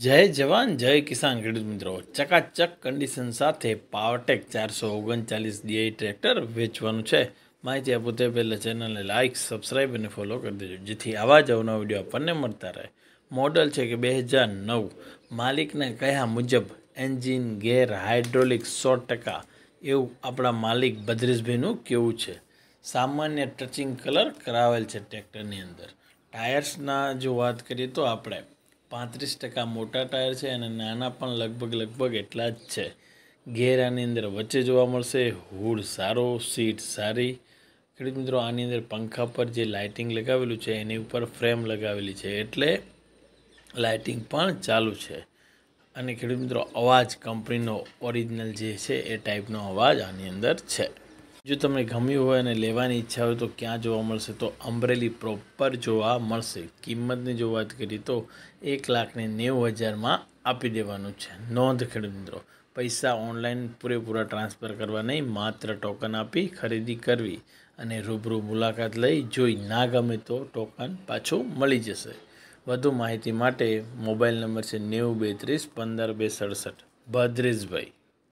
જય જવાન જય કિસાન ખેડૂત મિત્રો ચકાચક કન્ડિશન સાથે પાવરટેક 439 ડીઆઈ ટ્રેક્ટર વેચવાનું છે। માહિતી આપો તે પહેલાં ચેનલને લાઇક સબસ્ક્રાઈબ અને ફોલો કરી દેજો જેથી આવા જ અવનવા વિડીયો આપણને મળતા રહે। મોડલ છે કે 2009 માલિકને કહ્યા મુજબ એન્જિન ગેર હાઇડ્રોલિક 100% એવું આપણા માલિક ભદ્રેશભાઈનું કહેવું છે। સામાન્ય ટચિંગ કલર કરાવેલ છે ટ્રેક્ટરની અંદર। ટાયર્સના જો વાત કરીએ તો આપણે 35% મોટા ટાયર છે અને નાના પણ લગભગ એટલા જ છે। ગેર આની અંદર વચ્ચે જોવા મળશે। હુડ સારો, સીટ સારી। ખેડૂત મિત્રો આની અંદર પંખા પર જે લાઇટિંગ લગાવેલું છે એની ઉપર ફ્રેમ લગાવેલી છે એટલે લાઇટિંગ પણ ચાલુ છે। અને ખેડૂત મિત્રો અવાજ કંપનીનો ઓરિજિનલ જે છે એ ટાઈપનો અવાજ આની અંદર છે। જો તમને ગમ્યું હોય અને લેવાની ઈચ્છા હોય તો ક્યાં જોવા મળશે તો અમરેલી પ્રોપર જોવા મળશે। કિંમતની જો વાત કરીએ તો 1,90,000માં આપી દેવાનું છે। નોંધ ખેડૂત મિત્રો, પૈસા ઓનલાઈન પૂરેપૂરા ટ્રાન્સફર કરવા નહીં, માત્ર ટોકન આપી ખરીદી કરવી અને રૂબરૂ મુલાકાત લઈ જોઈ ના ગમે તો ટોકન પાછું મળી જશે। વધુ માહિતી માટે મોબાઈલ નંબર છે 90 32 15 267 ભદ્રેશભાઈ।